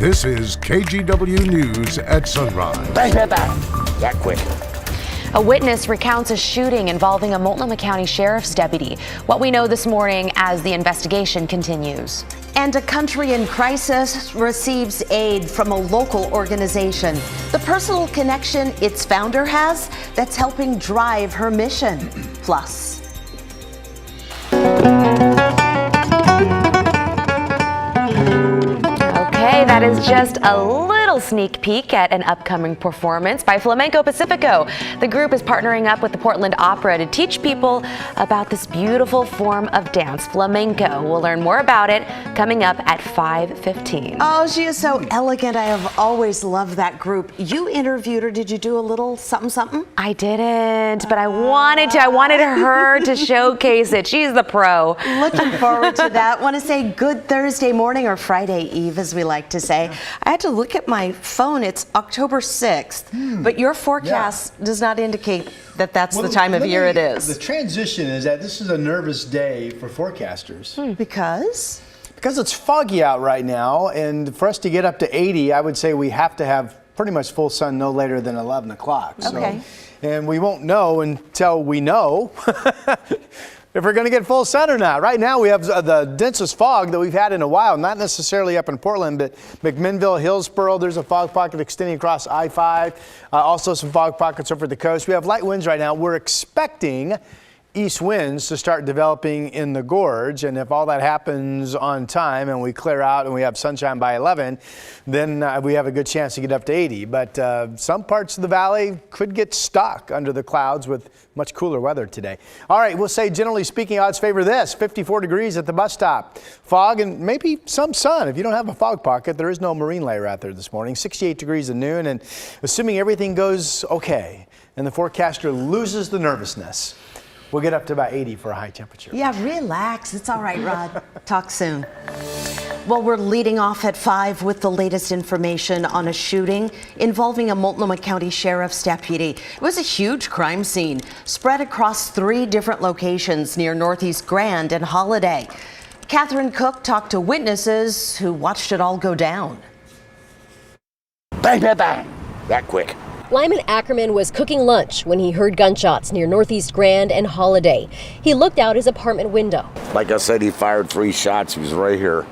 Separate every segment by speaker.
Speaker 1: This is KGW News at Sunrise.
Speaker 2: That quick.
Speaker 3: A witness recounts a shooting involving a Multnomah County Sheriff's deputy. What we know this morning as the investigation continues.
Speaker 4: And a country in crisis receives aid from a local organization. The personal connection its founder has that's helping drive her mission. Plus.
Speaker 3: Okay, that is just a little sneak peek at an upcoming performance by Flamenco Pacifico. The group is partnering up with the Portland Opera to teach people about this beautiful form of dance, flamenco. We'll learn more about it coming up at 5:15.
Speaker 4: Oh, she is so elegant. I have always loved that group. You interviewed her. Did you do a little something?
Speaker 3: I didn't, but I wanted to. I wanted her to showcase it. She's the pro.
Speaker 4: Looking forward to that. Want to say good Thursday morning or Friday Eve, as we like to say. I had to look at my phone. It's October 6th, but your forecast does not indicate that that's the time of year it is.
Speaker 5: The transition is that this is a nervous day for forecasters.
Speaker 4: Because?
Speaker 5: Because it's foggy out right now, and for us to get up to 80, I would say we have to have pretty much full sun no later than 11 o'clock.
Speaker 4: Okay.
Speaker 5: And we won't know until we know if we're going to get full sun or not. Right now we have the densest fog that we've had in a while, not necessarily up in Portland, but McMinnville, Hillsboro, there's a fog pocket extending across I-5, also some fog pockets over the coast. We have light winds right now. We're expecting east winds to start developing in the gorge, and if all that happens on time and we clear out and we have sunshine by 11, then we have a good chance to get up to 80. But some parts of the valley could get stuck under the clouds with much cooler weather today. All right, we'll say generally speaking, odds favor this: 54 degrees at the bus stop, fog and maybe some sun. If you don't have a fog pocket, there is no marine layer out there this morning. 68 degrees at noon, and assuming everything goes okay and the forecaster loses the nervousness, we'll get up to about 80 for a high temperature.
Speaker 4: Yeah, relax. It's all right, Rod. Talk soon. Well, we're leading off at 5 with the latest information on a shooting involving a Multnomah County Sheriff's deputy. It was a huge crime scene spread across 3 different locations near Northeast Grand and Holiday. Catherine Cook talked to witnesses who watched it all go down.
Speaker 2: Bang, bang, bang. That quick.
Speaker 6: Lyman Ackerman was cooking lunch when he heard gunshots near Northeast Grand and Holiday. He looked out his apartment window.
Speaker 2: Like I said, he fired 3 shots. He was right here.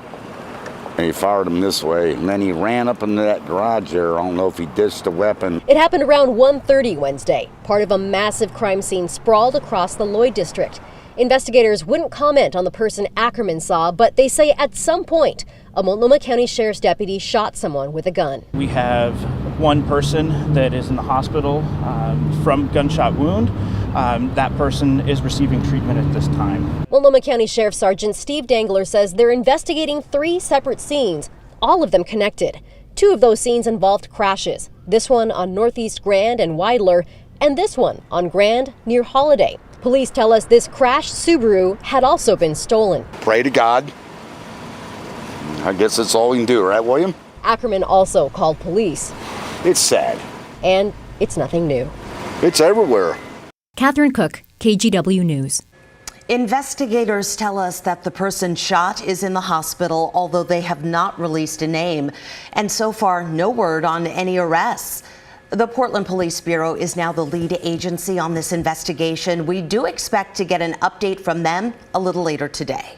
Speaker 2: And he fired them this way. And then he ran up into that garage there. I don't know if he dished a weapon.
Speaker 6: It happened around 1:30 Wednesday, part of a massive crime scene sprawled across the Lloyd district. Investigators wouldn't comment on the person Ackerman saw, but they say at some point, a Multnomah County Sheriff's deputy shot someone with a gun.
Speaker 7: We have one person that is in the hospital from gunshot wound. That person is receiving treatment at this time.
Speaker 6: Multnomah County Sheriff Sergeant Steve Dangler says they're investigating 3 separate scenes, all of them connected. 2 of those scenes involved crashes. This one on Northeast Grand and Weidler, and this one on Grand near Holiday. Police tell us this crashed Subaru had also been stolen.
Speaker 2: Pray to God. I guess that's all we can do, right, William?
Speaker 6: Ackerman also called police.
Speaker 2: It's sad.
Speaker 6: And it's nothing new.
Speaker 2: It's everywhere.
Speaker 8: Catherine Cook, KGW News.
Speaker 4: Investigators tell us that the person shot is in the hospital, although they have not released a name. And so far, no word on any arrests. The Portland Police Bureau is now the lead agency on this investigation. We do expect to get an update from them a little later today.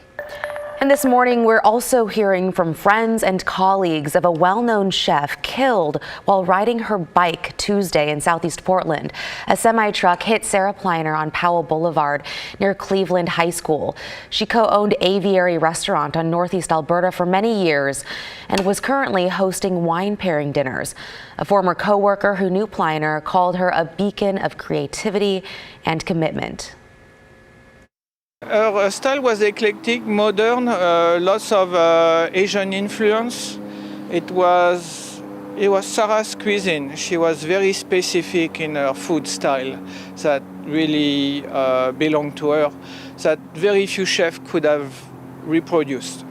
Speaker 3: And this morning, we're also hearing from friends and colleagues of a well-known chef killed while riding her bike Tuesday in Southeast Portland. A semi-truck hit Sarah Pliner on Powell Boulevard near Cleveland High School. She co-owned Aviary Restaurant on Northeast Alberta for many years and was currently hosting wine pairing dinners. A former co-worker who knew Pliner called her a beacon of creativity and commitment.
Speaker 9: Her style was eclectic, modern, lots of Asian influence. It was Sarah's cuisine. She was very specific in her food style that really belonged to her, that very few chefs could have reproduced.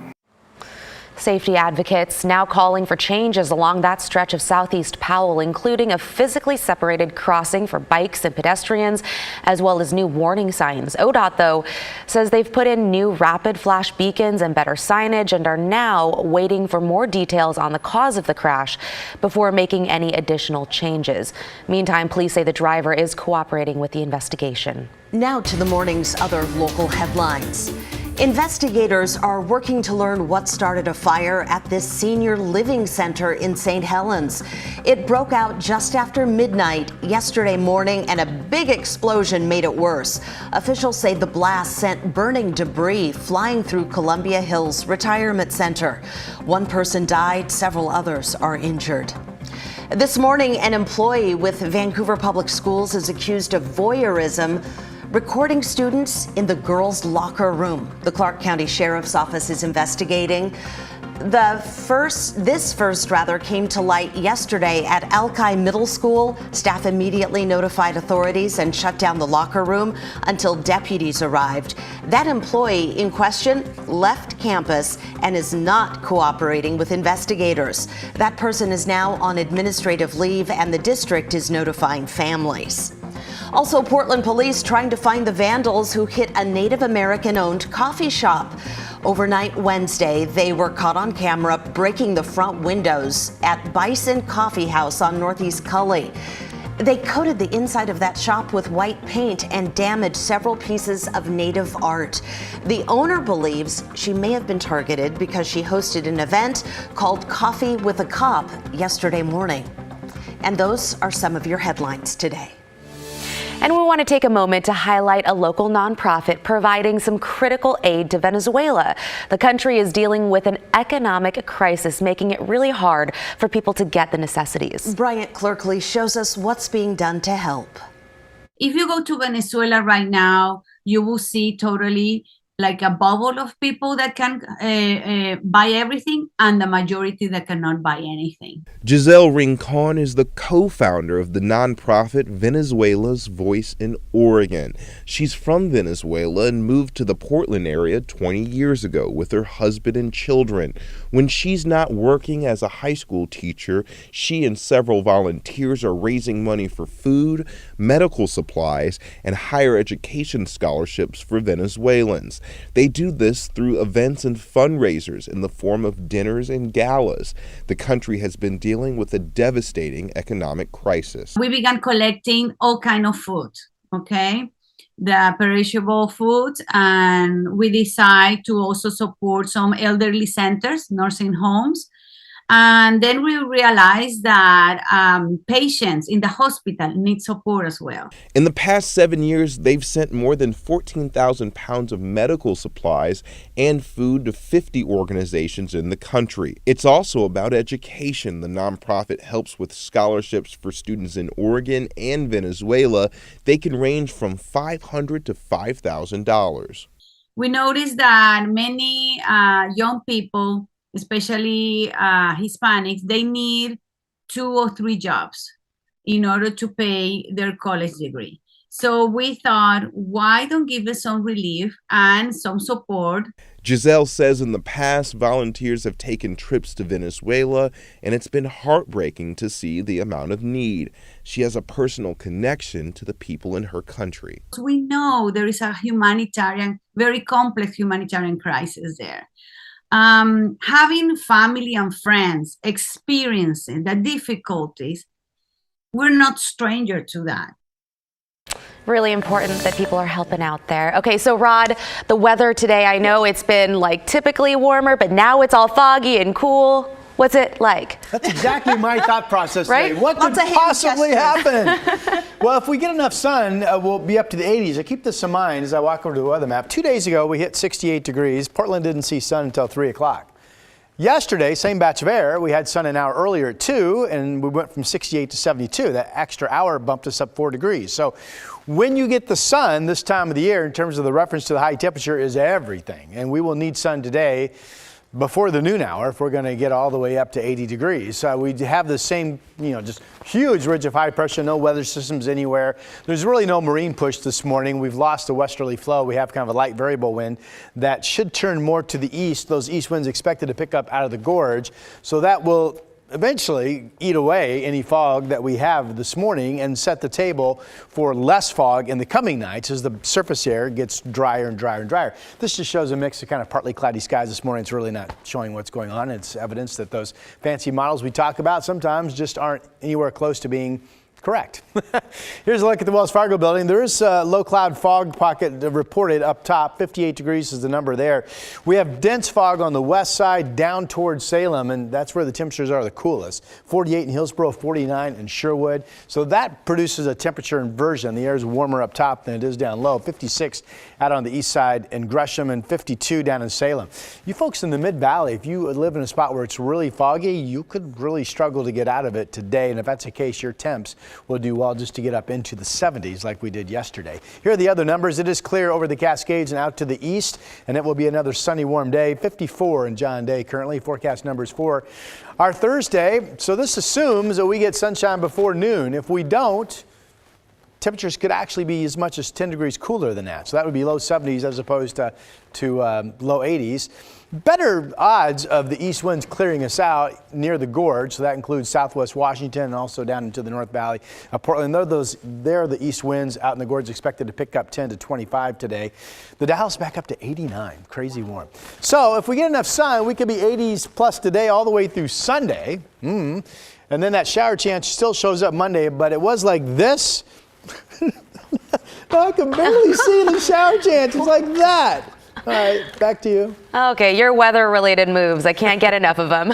Speaker 3: Safety advocates now calling for changes along that stretch of Southeast Powell, including a physically separated crossing for bikes and pedestrians, as well as new warning signs. ODOT, though, says they've put in new rapid flash beacons and better signage and are now waiting for more details on the cause of the crash before making any additional changes. Meantime, police say the driver is cooperating with the investigation.
Speaker 4: Now to the morning's other local headlines. Investigators are working to learn what started a fire at this senior living center in St. Helens. It broke out just after midnight yesterday morning, and a big explosion made it worse. Officials say the blast sent burning debris flying through Columbia Hills Retirement Center. One person died, several others are injured. This morning, an employee with Vancouver Public Schools is accused of voyeurism, recording students in the girls' locker room. The Clark County Sheriff's Office is investigating. This first came to light yesterday at Alki Middle School. Staff immediately notified authorities and shut down the locker room until deputies arrived. That employee in question left campus and is not cooperating with investigators. That person is now on administrative leave, and the district is notifying families. Also, Portland police trying to find the vandals who hit a Native American-owned coffee shop. Overnight Wednesday, they were caught on camera breaking the front windows at Bison Coffee House on Northeast Cully. They coated the inside of that shop with white paint and damaged several pieces of Native art. The owner believes she may have been targeted because she hosted an event called Coffee with a Cop yesterday morning. And those are some of your headlines today.
Speaker 3: And we want to take a moment to highlight a local nonprofit providing some critical aid to Venezuela. The country is dealing with an economic crisis, making it really hard for people to get the necessities.
Speaker 4: Bryant Clerkley shows us what's being done to help.
Speaker 10: If you go to Venezuela right now, you will see totally like a bubble of people that can buy everything and the majority that cannot buy anything.
Speaker 11: Giselle Rincon is the co-founder of the nonprofit Venezuela's Voice in Oregon. She's from Venezuela and moved to the Portland area 20 years ago with her husband and children. When she's not working as a high school teacher, she and several volunteers are raising money for food, medical supplies, and higher education scholarships for Venezuelans. They do this through events and fundraisers in the form of dinners and galas. The country has been dealing with a devastating economic crisis.
Speaker 10: We began collecting all kinds of food, okay? The perishable food, and we decide to also support some elderly centers, nursing homes. And then we realized that patients in the hospital need support as well.
Speaker 11: In the past 7 years, they've sent more than 14,000 pounds of medical supplies and food to 50 organizations in the country. It's also about education. The nonprofit helps with scholarships for students in Oregon and Venezuela. They can range from $500 to $5,000.
Speaker 10: We noticed that many young people, especially Hispanics, they need 2 or 3 jobs in order to pay their college degree. So we thought, why don't give us some relief and some support?
Speaker 11: Giselle says in the past, volunteers have taken trips to Venezuela, and it's been heartbreaking to see the amount of need. She has a personal connection to the people in her country.
Speaker 10: We know there is a very complex humanitarian crisis there. Having family and friends experiencing the difficulties, we're not stranger to that.
Speaker 3: Really important that people are helping out there. Okay, so Rod, the weather today, I know it's been like typically warmer, but now it's all foggy and cool. What's it like?
Speaker 5: That's exactly my thought process
Speaker 3: right?
Speaker 5: today. What could possibly happen? Well, if we get enough sun, we'll be up to the 80s. I keep this in mind as I walk over to the weather map. 2 days ago, we hit 68 degrees. Portland didn't see sun until 3 o'clock. Yesterday, same batch of air, we had sun an hour earlier at 2, and we went from 68 to 72. That extra hour bumped us up 4 degrees. So when you get the sun this time of the year, in terms of the reference to the high temperature, is everything. And we will need sun today. before the noon hour if we're going to get all the way up to 80 degrees. We have the same, just huge ridge of high pressure, no weather systems anywhere. There's really no marine push this morning. We've lost the westerly flow. We have kind of a light variable wind that should turn more to the east. Those east winds expected to pick up out of the gorge. So that will eventually eat away any fog that we have this morning and set the table for less fog in the coming nights as the surface air gets drier and drier and drier. This just shows a mix of kind of partly cloudy skies this morning. It's really not showing what's going on. It's evidence that those fancy models we talk about sometimes just aren't anywhere close to being correct. Here's a look at the Wells Fargo building. There is a low cloud fog pocket reported up top. 58 degrees is the number there. We have dense fog on the west side down towards Salem, and that's where the temperatures are the coolest. 48 in Hillsborough, 49 in Sherwood. So that produces a temperature inversion. The air is warmer up top than it is down low. 56 out on the east side in Gresham and 52 down in Salem. You folks in the Mid-Valley, if you live in a spot where it's really foggy, you could really struggle to get out of it today. And if that's the case, your temps will do well just to get up into the 70s like we did yesterday. Here are the other numbers. It is clear over the Cascades and out to the east, and it will be another sunny, warm day. 54 in John Day currently. Forecast numbers for our Thursday. So this assumes that we get sunshine before noon. If we don't, temperatures could actually be as much as 10 degrees cooler than that. So that would be low 70s as opposed to low 80s. Better odds of the east winds clearing us out near the gorge. So that includes southwest Washington and also down into the North Valley of Portland. There the east winds out in the gorge expected to pick up 10 to 25 today. The Dow's back up to 89. Crazy warm. So if we get enough sun, we could be 80s plus today all the way through Sunday. And then that shower chance still shows up Monday, but it was like this. I can barely see the shower chances like that. All right, back to you.
Speaker 3: Okay, your weather-related moves. I can't get enough of them.